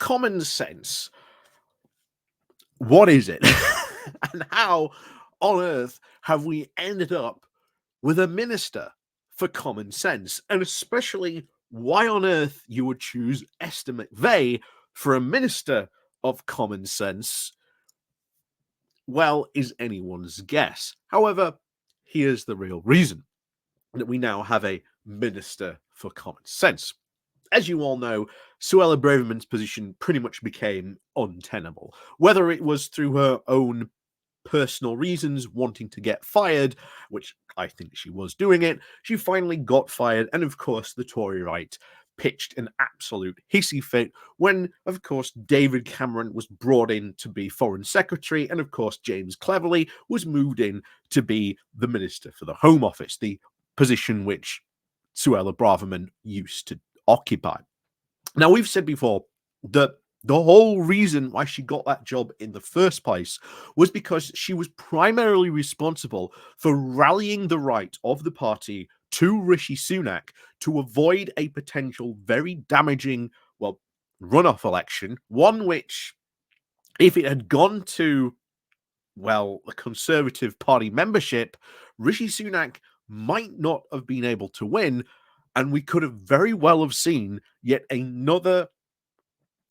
common sense, what is it? And how on earth have we ended up with a minister for common sense? And especially why on earth you would choose Esther McVey for a minister of common sense, well, is anyone's guess. However, here's the real reason that we now have a minister for common sense. As you all know, Suella Braverman's position pretty much became untenable. Whether it was through her own personal reasons wanting to get fired, which I think she was doing it, she finally got fired. And of course, the Tory right pitched an absolute hissy fit when, of course, David Cameron was brought in to be Foreign Secretary. And of course, James Cleverly was moved in to be the Minister for the Home Office, the position which Suella Braverman used to occupy. Now, we've said before that the whole reason why she got that job in the first place was because she was primarily responsible for rallying the right of the party to Rishi Sunak to avoid a potential very damaging, well, runoff election, one which, if it had gone to, well, the Conservative Party membership, Rishi Sunak might not have been able to win, and we could have very well have seen yet another,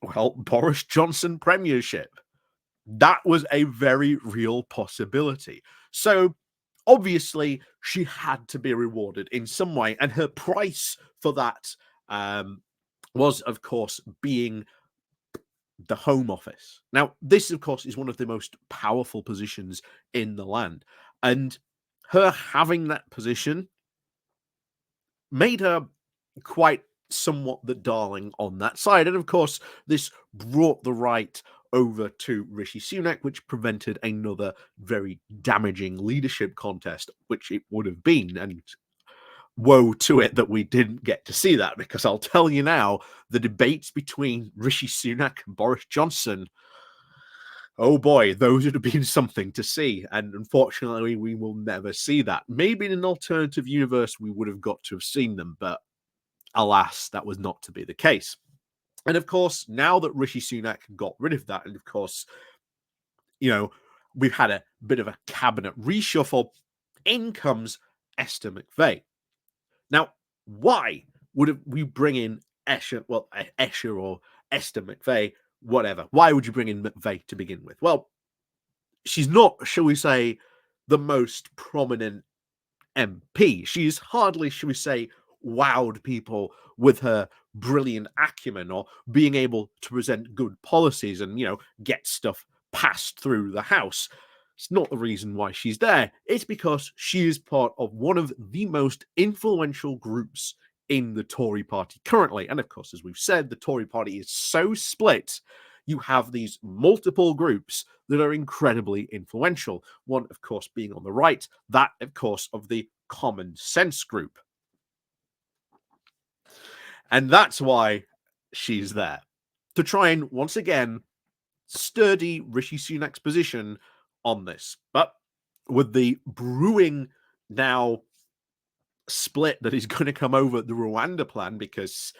well, Boris Johnson premiership. That was a very real possibility. So obviously she had to be rewarded in some way, and her price for that was, of course, being the Home Office. Now, this, of course, is one of the most powerful positions in the land, and her having that position made her quite somewhat the darling on that side. And of course, this brought the right over to Rishi Sunak, which prevented another very damaging leadership contest, which it would have been. And woe to it that we didn't get to see that, because I'll tell you now, the debates between Rishi Sunak and Boris Johnson, oh boy, those would have been something to see. And unfortunately, we will never see that. Maybe in an alternative universe, we would have got to have seen them, but alas, that was not to be the case. And of course, now that Rishi Sunak got rid of that, and of course, you know, we've had a bit of a cabinet reshuffle, in comes Esther McVey. Now, why would we bring in Escher or Esther McVey, whatever? Why would you bring in McVey to begin with? Well, she's not, shall we say, the most prominent MP. She's hardly, shall we say, wowed people with her brilliant acumen or being able to present good policies and, you know, get stuff passed through the House. It's not the reason why she's there. It's because she is part of one of the most influential groups in the Tory party currently. And of course, as we've said, the Tory party is so split. You have these multiple groups that are incredibly influential. One, of course, being on the right, that, of course, of the Common Sense group. And that's why she's there, to try and, once again, sturdy Rishi Sunak's position on this. But with the brewing now split that is going to come over the Rwanda plan, because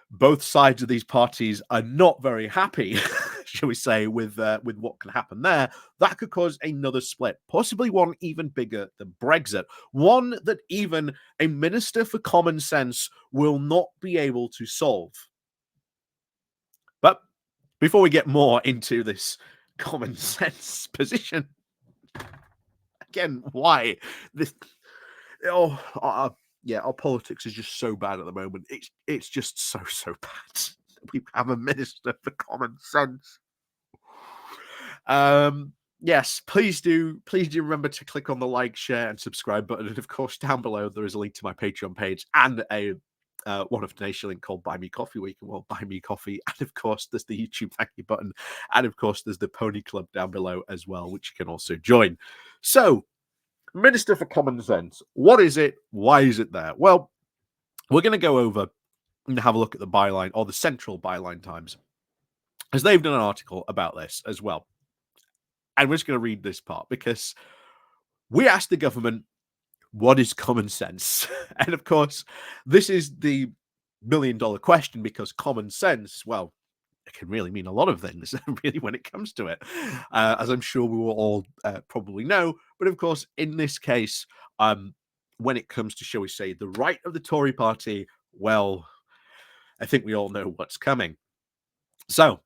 both sides of these parties are not very happy, shall we say, with what can happen there, that could cause another split, possibly one even bigger than Brexit, one that even a minister for common sense will not be able to solve. But before we get more into this common sense position, again, why this? Yeah, our politics is just so bad at the moment. It's just so bad. We have a minister for common sense. Yes, please do remember to click on the like, share, and subscribe button. And of course, down below there is a link to my Patreon page and a one-off donation link called Buy Me Coffee, where you can buy me coffee. And of course, there's the YouTube thank you button, and of course, there's the Pony Club down below as well, which you can also join. So, Minister for Common Sense, what is it? Why is it there? Well, we're going to go over and have a look at the byline, or the Central Byline Times, as they've done an article about this as well. And we're just going to read this part, because we asked the government, what is common sense? And of course, this is the $1 million question, because common sense, well, it can really mean a lot of things, really, when it comes to it, as I'm sure we will all probably know. But of course, in this case, when it comes to, shall we say, the right of the Tory party, well, I think we all know what's coming. So,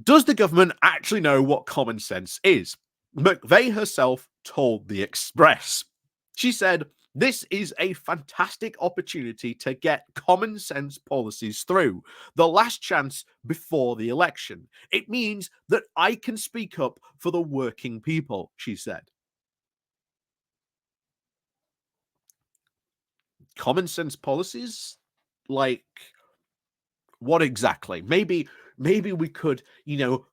does the government actually know what common sense is? McVey herself told The Express. She said, "This is a fantastic opportunity to get common sense policies through. The last chance before the election. It means that I can speak up for the working people," she said. Common sense policies? Like, what exactly? Maybe we could,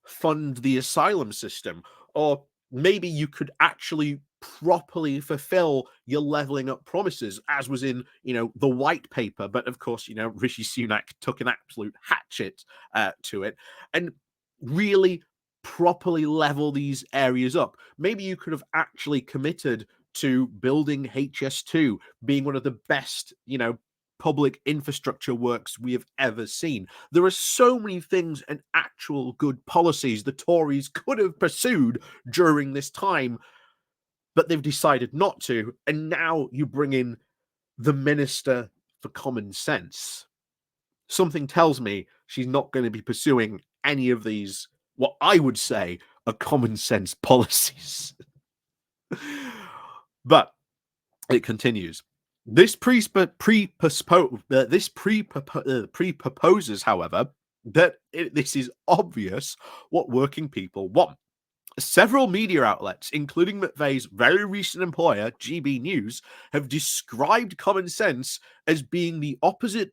fund the asylum system, or maybe you could actually properly fulfill your leveling up promises, as was in, the white paper. But of course, Rishi Sunak took an absolute hatchet to it, and really properly level these areas up. Maybe you could have actually committed to building HS2 being one of the best, public infrastructure works we have ever seen. There are so many things and actual good policies the Tories could have pursued during this time, but they've decided not to. And now you bring in the Minister for Common Sense. Something tells me she's not going to be pursuing any of these, what I would say, are common sense policies. But it continues. This pre-proposes, however, that this is obvious what working people want. Several media outlets, including McVey's very recent employer, GB News, have described common sense as being the opposition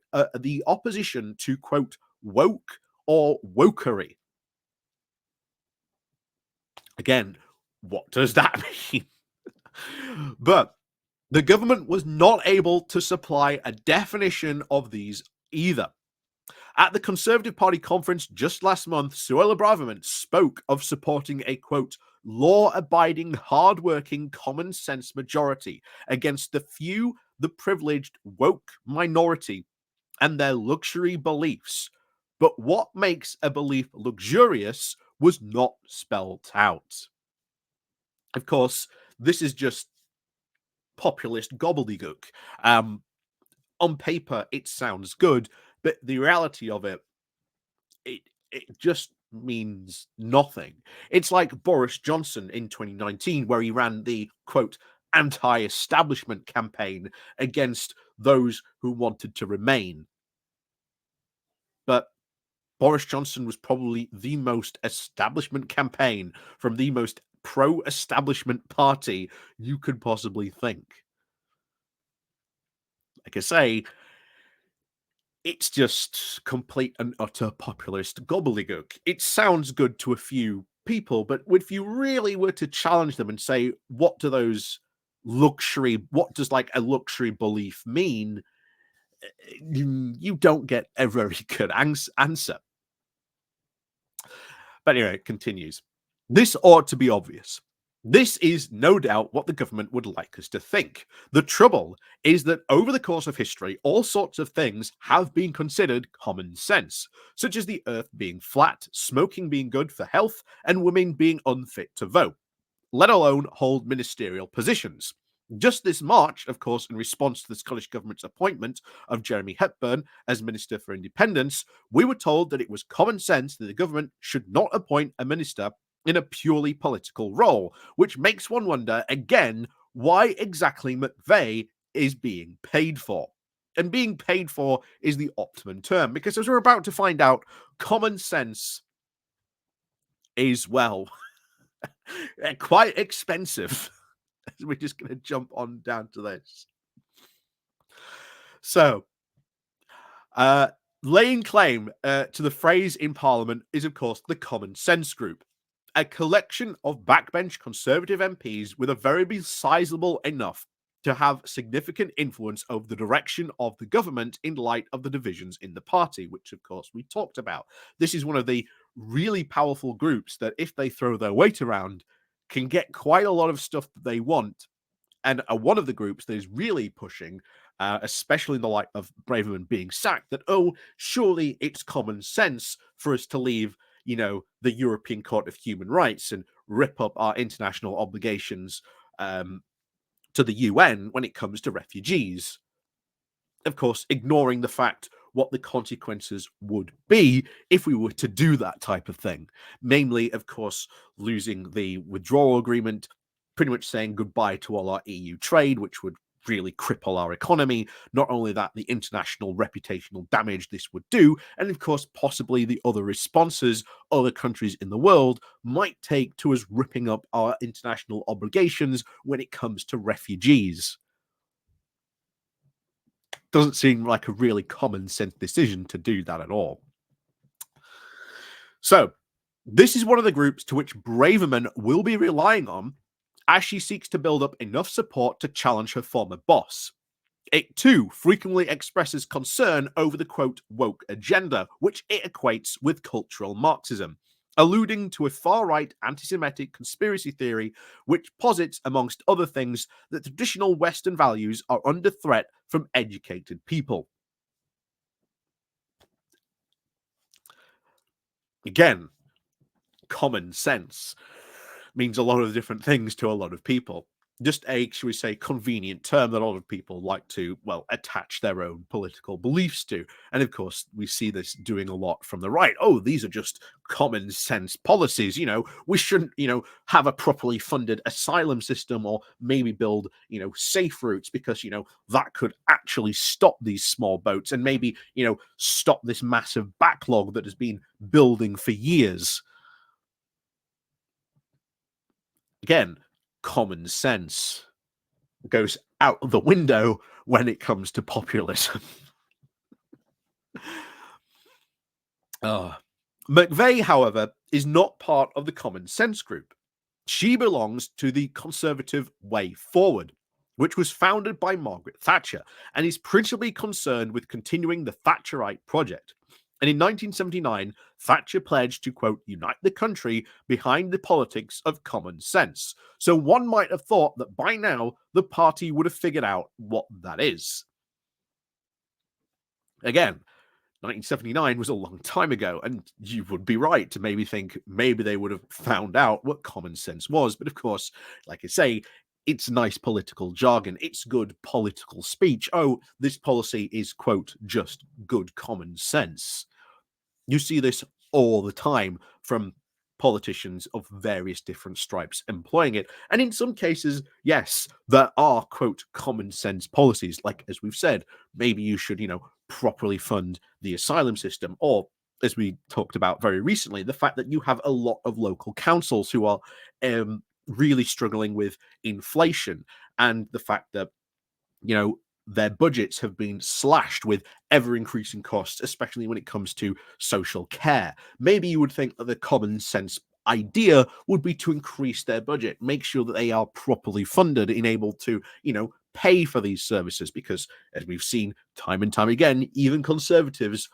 to, quote, woke or wokery. Again, what does that mean? But the government was not able to supply a definition of these either. At the Conservative Party conference just last month, Suella Braverman spoke of supporting a, quote, law-abiding, hard-working, common-sense majority against the few, the privileged, woke minority and their luxury beliefs. But what makes a belief luxurious was not spelled out. Of course, this is just populist gobbledygook. On paper, it sounds good, but the reality of it, it just means nothing. It's like Boris Johnson in 2019, where he ran the, quote, anti-establishment campaign against those who wanted to remain. But Boris Johnson was probably the most establishment campaign from the most pro-establishment party you could possibly think. Like I say, it's just complete and utter populist gobbledygook. It sounds good to a few people, but if you really were to challenge them and say, what does like a luxury belief mean? You don't get a very good answer. But anyway, it continues. This ought to be obvious. This is no doubt what the government would like us to think. The trouble is that over the course of history, all sorts of things have been considered common sense, such as the earth being flat, smoking being good for health, and women being unfit to vote, let alone hold ministerial positions. Just this March, of course, in response to the Scottish Government's appointment of Jeremy Hepburn as Minister for Independence, we were told that it was common sense that the government should not appoint a minister in a purely political role, which makes one wonder, again, why exactly McVey is being paid for. And being paid for is the optimum term, because as we're about to find out, common sense is, well, quite expensive. We're just going to jump on down to this. So, laying claim to the phrase in Parliament is, of course, the Common Sense Group, a collection of backbench Conservative MPs with a very sizable enough to have significant influence over the direction of the government in light of the divisions in the party, which, of course, we talked about. This is one of the really powerful groups that, if they throw their weight around, can get quite a lot of stuff that they want. And one of the groups that is really pushing especially in the light of Braverman being sacked, that, oh, surely it's common sense for us to leave, the European Court of Human Rights and rip up our international obligations to the UN when it comes to refugees. Of course, ignoring the fact what the consequences would be if we were to do that type of thing. Namely, of course, losing the withdrawal agreement, pretty much saying goodbye to all our EU trade, which would really cripple our economy. Not only that, the international reputational damage this would do, and of course, possibly the other responses other countries in the world might take to us ripping up our international obligations when it comes to refugees. Doesn't seem like a really common sense decision to do that at all. So, this is one of the groups to which Braverman will be relying on as she seeks to build up enough support to challenge her former boss. It too frequently expresses concern over the quote woke agenda, which it equates with cultural Marxism, alluding to a far right anti Semitic conspiracy theory which posits, amongst other things, that traditional Western values are under threat from educated people. Again, common sense means a lot of different things to a lot of people. Just a, should we say, convenient term that a lot of people like to, well, attach their own political beliefs to. And of course, we see this doing a lot from the right. Oh, these are just common sense policies. We shouldn't, have a properly funded asylum system, or maybe build, safe routes, because, that could actually stop these small boats and maybe, stop this massive backlog that has been building for years. Again, common sense goes out the window when it comes to populism. McVey, however, is not part of the common sense group. She belongs to the Conservative Way Forward, which was founded by Margaret Thatcher and is principally concerned with continuing the Thatcherite project. And in 1979, Thatcher pledged to, quote, unite the country behind the politics of common sense. So one might have thought that by now the party would have figured out what that is. Again, 1979 was a long time ago, and you would be right to maybe think maybe they would have found out what common sense was. But of course, like I say, it's nice political jargon. It's good political speech. Oh, this policy is, quote, just good common sense. You see this all the time from politicians of various different stripes employing it. And in some cases, yes, there are, quote, common sense policies. Like, as we've said, maybe you should, properly fund the asylum system. Or, as we talked about very recently, the fact that you have a lot of local councils who are really struggling with inflation, and the fact that, their budgets have been slashed with ever increasing costs, especially when it comes to social care. Maybe you would think that the common sense idea would be to increase their budget, make sure that they are properly funded and able to, pay for these services, because as we've seen time and time again, even conservatives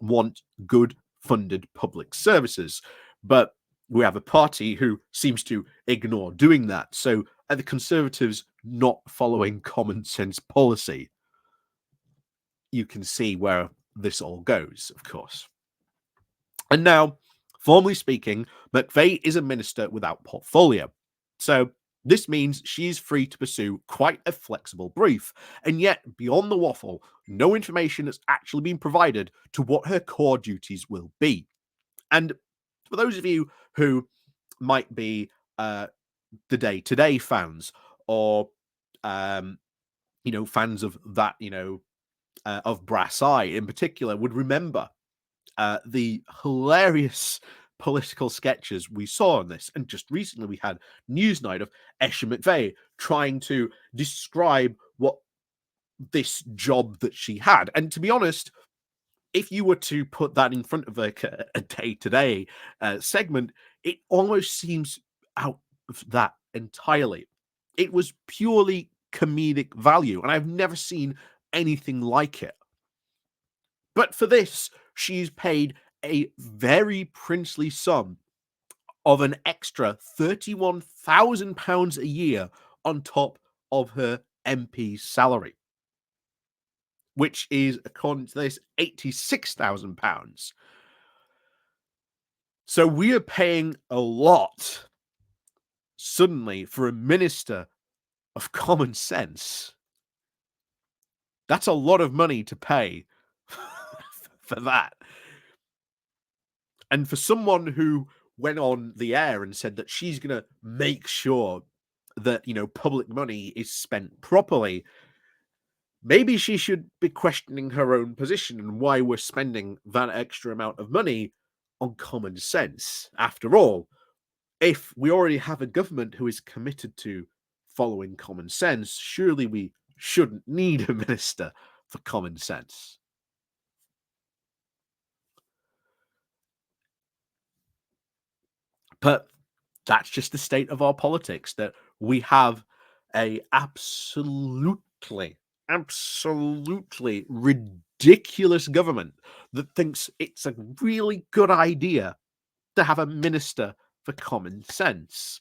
want good funded public services. But we have a party who seems to ignore doing that. So are the Conservatives not following common sense policy? You can see where this all goes, of course. And now, formally speaking, McVey is a minister without portfolio. So this means she is free to pursue quite a flexible brief. And yet, beyond the waffle, no information has actually been provided to what her core duties will be. And for those of you who might be the day-to-day fans, or fans of that, of Brass Eye in particular, would remember the hilarious political sketches we saw on this. And just recently we had Newsnight of Esther McVey trying to describe what this job that she had. And to be honest, if you were to put that in front of like a day-to-day segment, it almost seems out of that entirely. It was purely comedic value, and I've never seen anything like it. But for this, she's paid a very princely sum of an extra £31,000 a year on top of her MP salary. which is, according to this, £86,000. So we are paying a lot suddenly for a minister of common sense. That's a lot of money to pay for that. And for someone who went on the air and said that she's going to make sure that, public money is spent properly, maybe she should be questioning her own position and why we're spending that extra amount of money on common sense. After all, if we already have a government who is committed to following common sense, surely we shouldn't need a minister for common sense. But that's just the state of our politics, that we have a absolutely ridiculous government that thinks it's a really good idea to have a minister for common sense.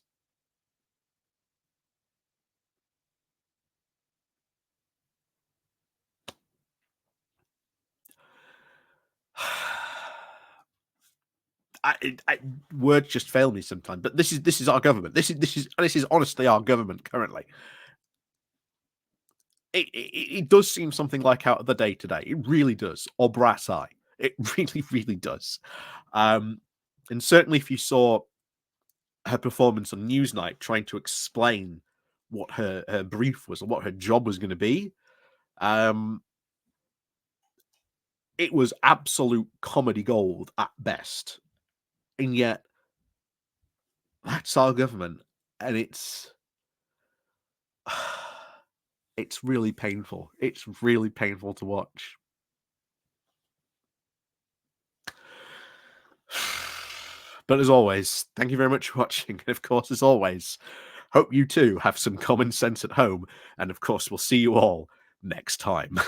Words just fail me sometimes, but this is our government. This is honestly our government currently. It does seem something like out of the day today. It really does. Or brass eye. It really does. And certainly if you saw her performance on Newsnight trying to explain what her brief was or what her job was going to be, it was absolute comedy gold at best. And yet, that's our government. And it's really painful. It's really painful to watch. But as always, thank you very much for watching. And of course, as always, hope you too have some common sense at home. And of course, we'll see you all next time.